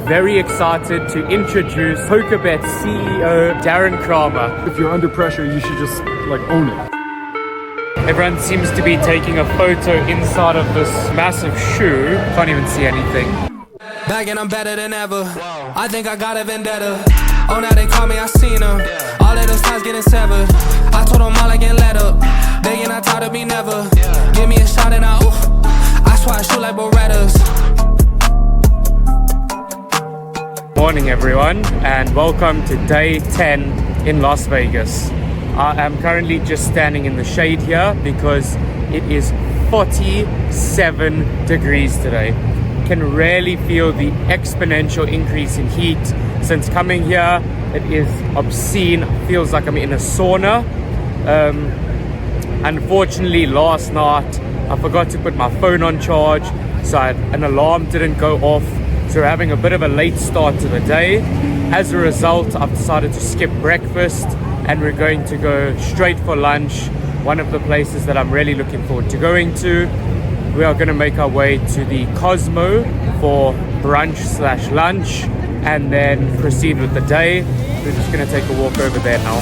very excited to introduce Pokerbet CEO Darren Kramer. If you're under pressure, you should just like own it. Everyone seems to be taking a photo inside of this massive shoe. Can't even see anything. Back and I'm better than ever. I think I got a vendetta. Oh, now they call me, I seen them. All of those times getting severed. I told them all I get let up. Begging, I taught to be never. Give me a shot and I swear I shoot like Berettas. Morning everyone, and welcome to day 10 in Las Vegas. I am currently just standing in the shade here because it is 47 degrees today. Can really feel the exponential increase in heat since coming here. It is obscene. Feels like I'm in a sauna. Unfortunately, last night I forgot to put my phone on charge, so an alarm didn't go off. So we're having a bit of a late start to the day. As a result, I've decided to skip breakfast and we're going to go straight for lunch. One of the places that I'm really looking forward to going to. We are going to make our way to the Cosmo for brunch/lunch and then proceed with the day. We're just going to take a walk over there now.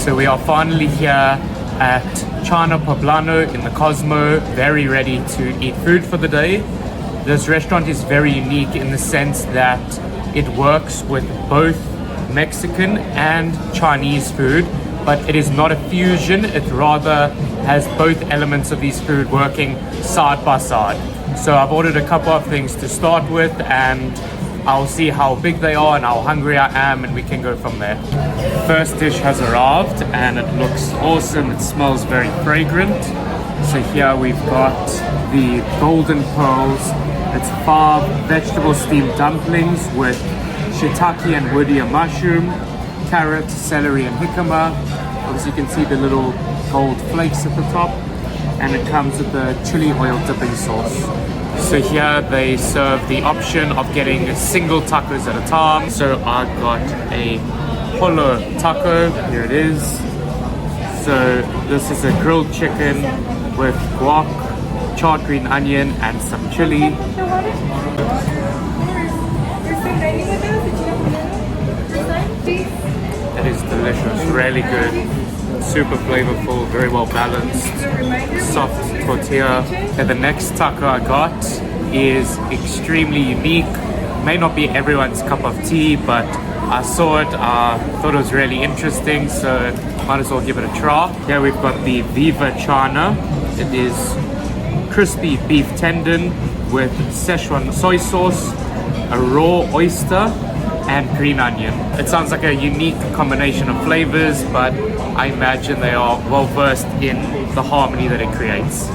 So we are finally here at China Poblano in the Cosmo, very ready to eat food for the day. This restaurant is very unique in the sense that it works with both Mexican and Chinese food, but it is not a fusion. It rather has both elements of these food working side by side. So I've ordered a couple of things to start with and I'll see how big they are and how hungry I am, and we can go from there. First dish has arrived and it looks awesome. It smells very fragrant. So here we've got the golden pearls. It's 5 vegetable steamed dumplings with shiitake and woodier mushroom, carrot, celery and jicama. Obviously you can see the little gold flakes at the top, and it comes with the chili oil dipping sauce. So here they serve the option of getting single tacos at a time. So I got a polo taco, here it is. So this is a grilled chicken with guac, charred green onion and some chili. It is delicious, really good. Super flavorful, very well balanced, soft tortilla. And the next taco I got is extremely unique. May not be everyone's cup of tea, but I saw it, thought it was really interesting, so might as well give it a try. Here we've got the Viva Chana. It is crispy beef tendon with Szechuan soy sauce, a raw oyster, and green onion. It sounds like a unique combination of flavors, but I imagine they are well versed in the harmony that it creates.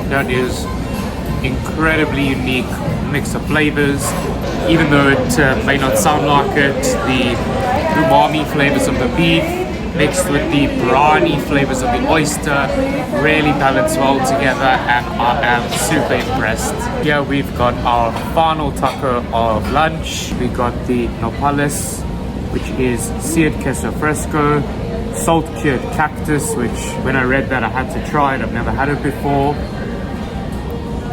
That is incredibly unique mix of flavors. Even though it may not sound like it, the umami flavors of the beef mixed with the briny flavors of the oyster really balance well together, and I am super impressed. Here we've got our final taco of lunch. We got the nopales, which is seared queso fresco, salt cured cactus, which when I read that I had to try it, I've never had it before,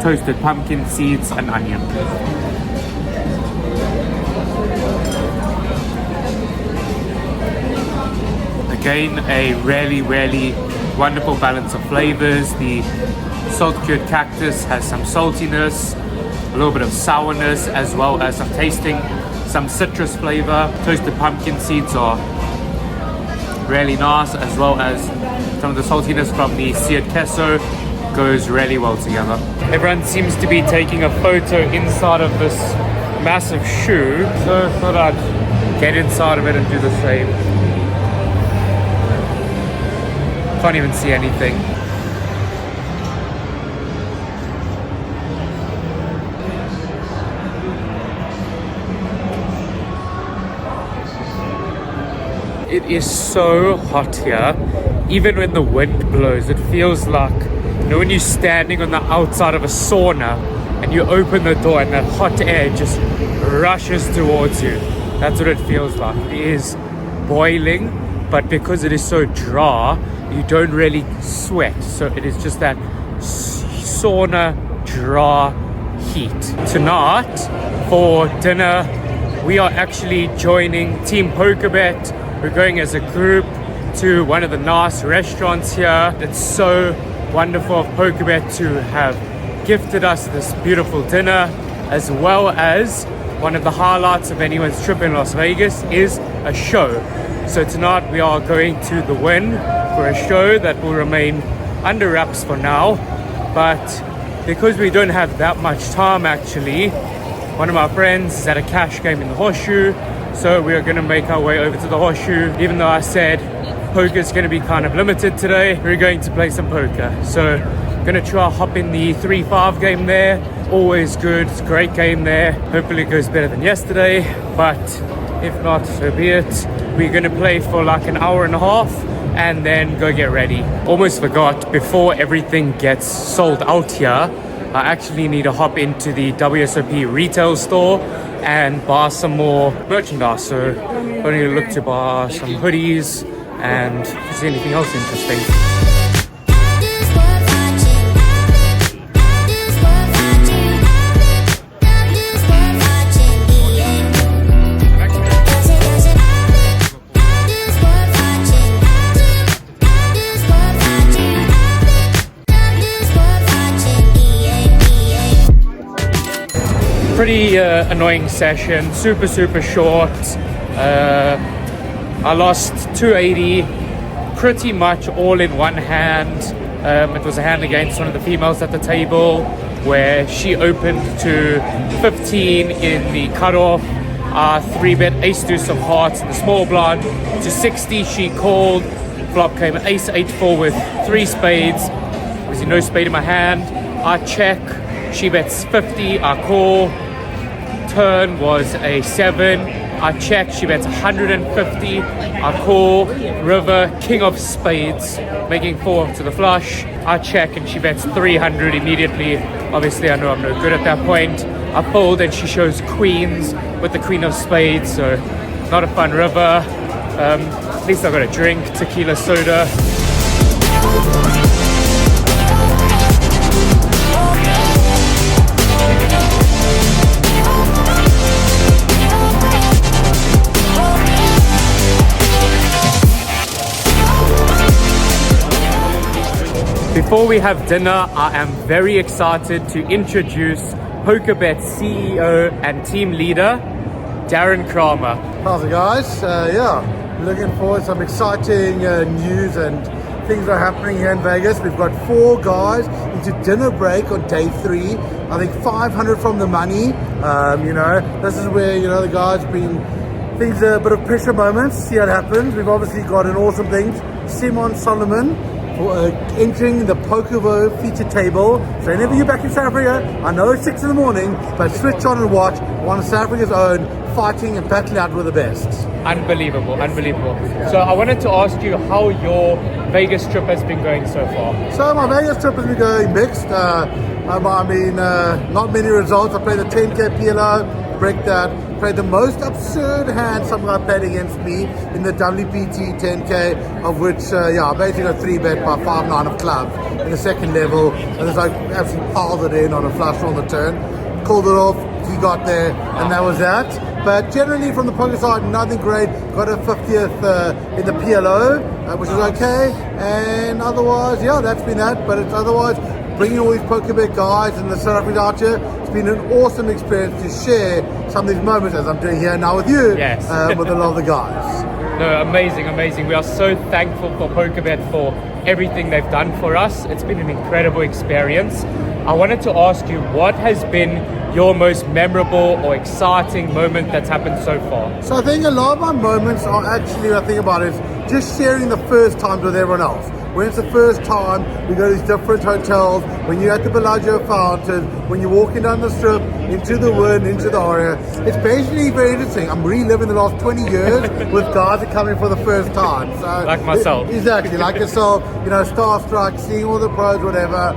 toasted pumpkin seeds and onion. Again, a really wonderful balance of flavors. The salt cured cactus has some saltiness, a little bit of sourness, as well as I'm tasting some citrus flavor. Toasted pumpkin seeds are really nice, as well as some of the saltiness from the seared queso goes really well together. Everyone seems to be taking a photo inside of this massive shoe, so I thought I'd get inside of it and do the same. Can't even see anything. It is so hot here. Even when the wind blows, it feels like, you know, when you're standing on the outside of a sauna and you open the door and that hot air just rushes towards you. That's what it feels like. It is boiling, but because it is so dry, you don't really sweat. So it is just that sauna dry heat. Tonight for dinner, we are actually joining Team Pokerbet. We're going as a group to one of the nice restaurants here. It's so wonderful of Pokerbet to have gifted us this beautiful dinner, as well as one of the highlights of anyone's trip in Las Vegas is a show. So tonight we are going to the Wynn for a show that will remain under wraps for now. But because we don't have that much time actually, one of my friends is at a cash game in the Horseshoe. So we are going to make our way over to the Horseshoe. Even though I said poker is going to be kind of limited today, we're going to play some poker. So I'm going to try hop in the 3-5 game there. Always good, it's a great game there. Hopefully it goes better than yesterday, but if not, so be it. We're going to play for like an hour and a half and then go get ready. Almost forgot, before everything gets sold out here, I actually need to hop into the WSOP retail store and buy some more merchandise. So I need to look to buy some hoodies and if there's anything else interesting. Pretty annoying session, super short. I lost 280 pretty much all in one hand. It was a hand against one of the females at the table where she opened to 15 in the cutoff. 3-bet ace deuce of hearts in the small blind to 60. She called. Flop came ace 8-4 with 3 spades. There's no spade in my hand. I check. She bets 50. I call. Turn was a 7. I check. She bets 150. I call. River, king of spades, making 4 to the flush. I check and she bets 300 immediately. Obviously, I know I'm no good at that point. I fold and she shows queens with the queen of spades. So not a fun river. At least I got a drink, tequila soda. Before we have dinner, I am very excited to introduce Pokerbet CEO and team leader, Darren Kramer. How's it, guys? Looking forward to some exciting news and things are happening here in Vegas. We've got 4 guys into dinner break on day 3. I think 500 from the money. This is where, the guys things are a bit of pressure moments. See how it happens. We've obviously got an awesome thing. Simon Solomon for entering the Pokerbet feature table. So whenever you're back in South Africa, I know it's 6 in the morning, but switch on and watch one of South Africa's own fighting and battling out with the best. Unbelievable. So I wanted to ask you how your Vegas trip has been going so far. So my Vegas trip has been going mixed. Not many results. I played the 10K PLO, break that. Played the most absurd hand some guy played against me in the WPT 10K, of which, I basically got 3-bet by 5-9 of clubs in the second level. And it's like absolutely piled it in on a flush on the turn. Called it off, he got there, and that was that. But generally from the poker side, nothing great. Got a 50th in the PLO, which is okay. And otherwise, that's been that. But it's otherwise bringing all these Pokerbet guys and the South African out here. It's been an awesome experience to share some of these moments as I'm doing here now with you. Yes. With a lot of the guys. No, amazing. We are so thankful for Pokerbet for everything they've done for us. It's been an incredible experience. I wanted to ask you, what has been your most memorable or exciting moment that's happened so far? So I think a lot of my moments are actually, when I think about it, is just sharing the first times with everyone else. when it's the first time, we go to these different hotels, when you're at the Bellagio Fountain, when you're walking down the strip, into the Wynn, into the Aria. It's basically very interesting. I'm reliving the last 20 years with guys that come in for the first time. So Like myself. Exactly, like yourself, starstruck, seeing all the pros, whatever.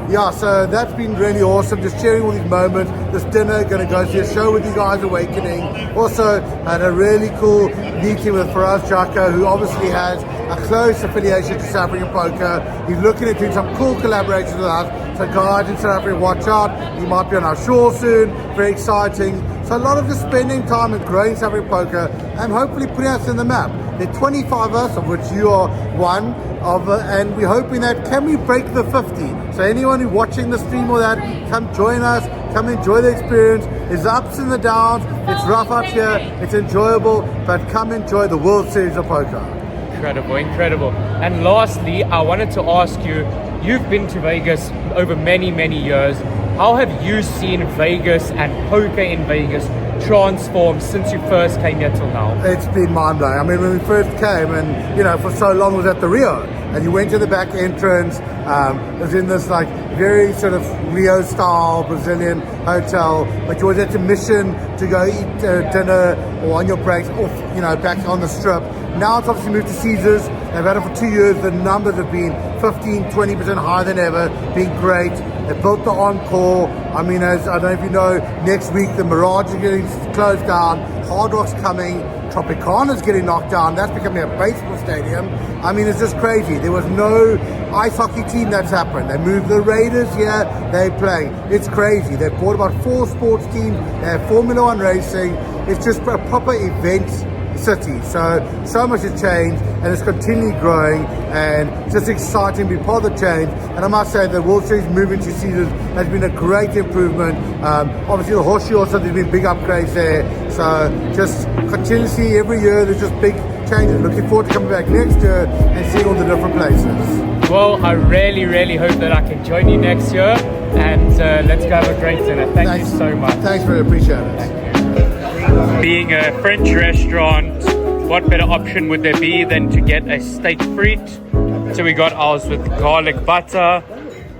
Yeah, so that's been really awesome, just sharing all these moments. This dinner, going to go see a show with you guys, Awakening. Also had a really cool meeting with Faraz Jaka, who obviously has a close affiliation to South African poker. He's looking at doing some cool collaborations with us. So guys in South Africa, watch out. He might be on our shore soon. Very exciting. So a lot of just spending time and growing South African poker and hopefully putting us in the map. There are 25 of us, of which you are one of, and we're hoping that can we break the 50. So anyone who's watching the stream or that, come join us, come enjoy the experience. There's the ups and the downs. It's rough up here, it's enjoyable, but come enjoy the World Series of Poker. Incredible. And lastly, I wanted to ask you, you've been to Vegas over many years. How have you seen Vegas and poker in Vegas transform since you first came here till now? It's been mind-blowing. I mean, when we first came and, for so long was at the Rio, and you went to the back entrance, it was in this like very sort of Rio style Brazilian hotel, but you always had to mission to go eat dinner or on your breaks off, back on the strip. Now it's obviously moved to Caesars. They've had it for 2 years. The numbers have been 15-20% higher than ever, been great. They built the Encore. I mean, as I don't know if you know, next week the Mirage is getting closed down, Hard Rock's coming, Tropicana's getting knocked down. That's becoming a baseball stadium. I mean, it's just crazy. There was no ice hockey team that's happened. They moved the Raiders here, they play. It's crazy. They bought about 4 sports teams. They have Formula One racing. It's just a proper event city. So much has changed and it's continually growing, and it's just exciting to be part of the change. And I must say the World Series moving to Caesars has been a great improvement. Obviously the horseshoe also, there's been big upgrades there. So just continuously every year there's just big changes. Looking forward to coming back next year and seeing all the different places. Well, I really hope that I can join you next year, and let's go have a great dinner. Thanks you so much. Thanks, very appreciate it. Being a French restaurant, what better option would there be than to get a steak frite? So we got ours with garlic butter.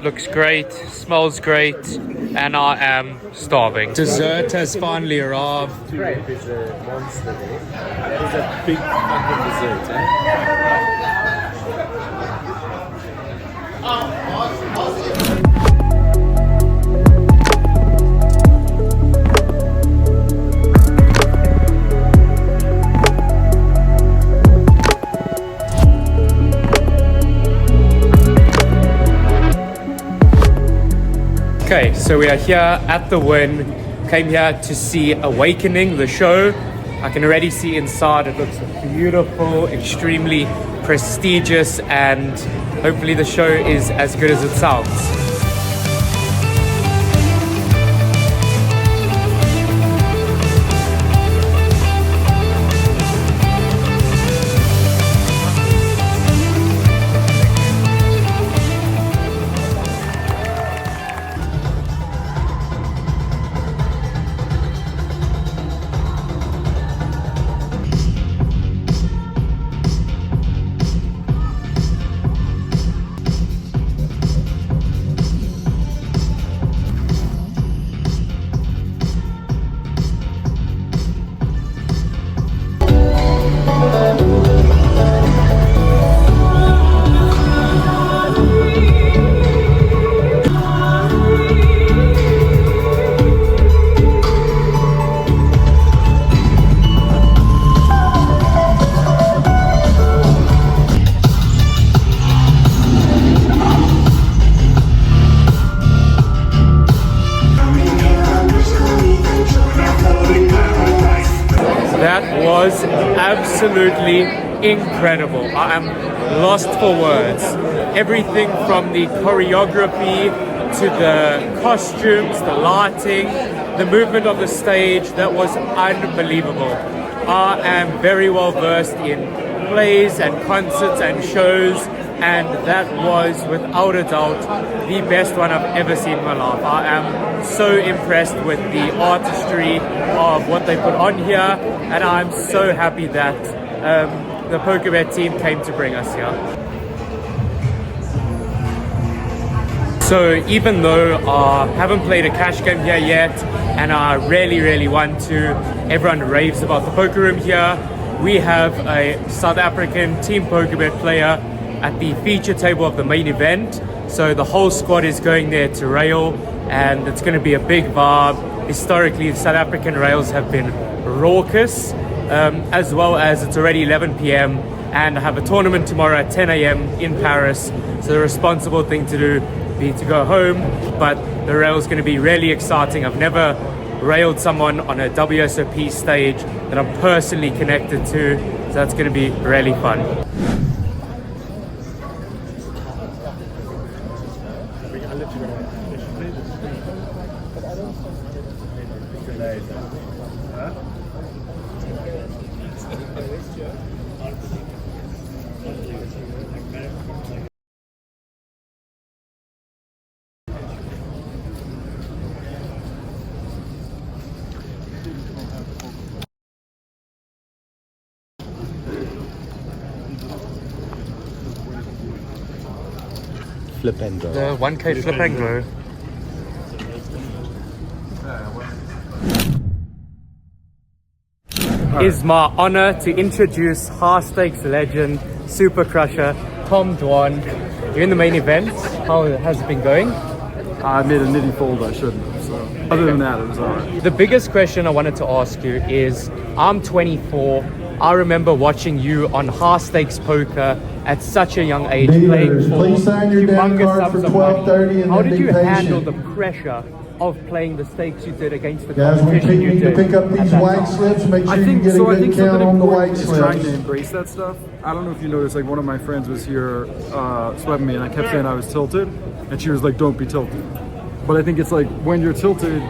Looks great, smells great, and I am starving. Dessert has finally arrived. There's a monster there. That is a big fucking dessert, eh? Okay, so we are here at the Wynn. Came here to see Awakening, the show. I can already see inside. It looks beautiful, extremely prestigious, and hopefully the show is as good as it sounds. Was absolutely incredible. I am lost for words. Everything from the choreography to the costumes, the lighting, the movement of the stage, that was unbelievable. I am very well versed in plays and concerts and shows, and that was without a doubt the best one I've ever seen in my life. I am so impressed with the artistry of what they put on here, and I'm so happy that the Pokerbet team came to bring us here. So even though I haven't played a cash game here yet, and I really want to, everyone raves about the poker room here. We have a South African team Pokerbet player at the feature table of the main event. So the whole squad is going there to rail, and it's going to be a big vibe. Historically, South African rails have been raucous, as well as it's already 11 p.m. and I have a tournament tomorrow at 10 a.m. in Paris. So the responsible thing to do be to go home, but the rail is going to be really exciting. I've never railed someone on a WSOP stage that I'm personally connected to, so that's going to be really fun. Flip and go. The 1K flip and go. Is my honor to introduce high stakes legend, super crusher, Tom Dwan. You're in the main event. How has it been going? I made a nitty fold I shouldn't have, so other than that, it was alright. The biggest question I wanted to ask you is, I'm 24. I remember watching you on high stakes poker at such a young age, playing for please sign your damn humongous card sums for of money. $12.30 and How then did be you handle patient. the pressure of playing the stakes you did against the Guys, we competition you need to did pick up at these that white time? slips. Make sure I you think get a so. I good think count something on the white important is trying to slips. embrace that stuff. I don't know if you noticed, like one of my friends was here sweating me, and I kept saying I was tilted, and she was like, "Don't be tilted." But I think it's like when you're tilted,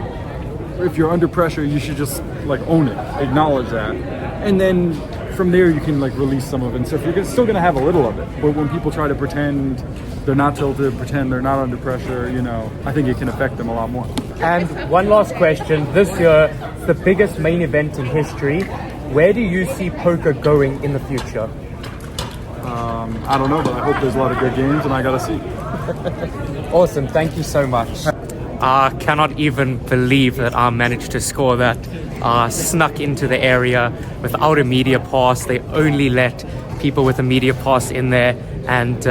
if you're under pressure, you should just like own it, acknowledge that, and then from there you can like release some of it. And so if you're still gonna have a little of it, but when people try to pretend they're not tilted, pretend they're not under pressure, you know, I think it can affect them a lot more. And one last question. This year, the biggest main event in history. Where do you see poker going in the future? I don't know, but I hope there's a lot of good games, and I gotta see. Awesome. Thank you so much. I cannot even believe that I managed to score that. Snuck into the area without a media pass. They only let people with a media pass in there, and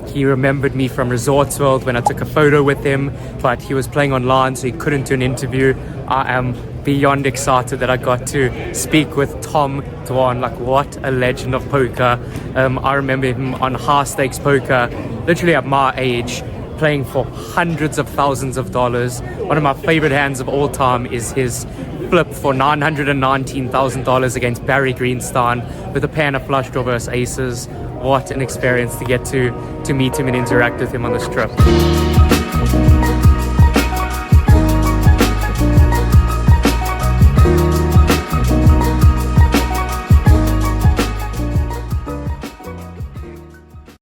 he remembered me from Resorts World when I took a photo with him, but he was playing online, so he couldn't do an interview. I am beyond excited that I got to speak with Tom Dwan. Like, what a legend of poker. I remember him on high stakes poker, literally at my age, playing for hundreds of thousands of dollars. One of my favorite hands of all time is his flip for $919,000 against Barry Greenstein with a pair and a flush draw versus aces. What an experience to get to meet him and interact with him on this trip.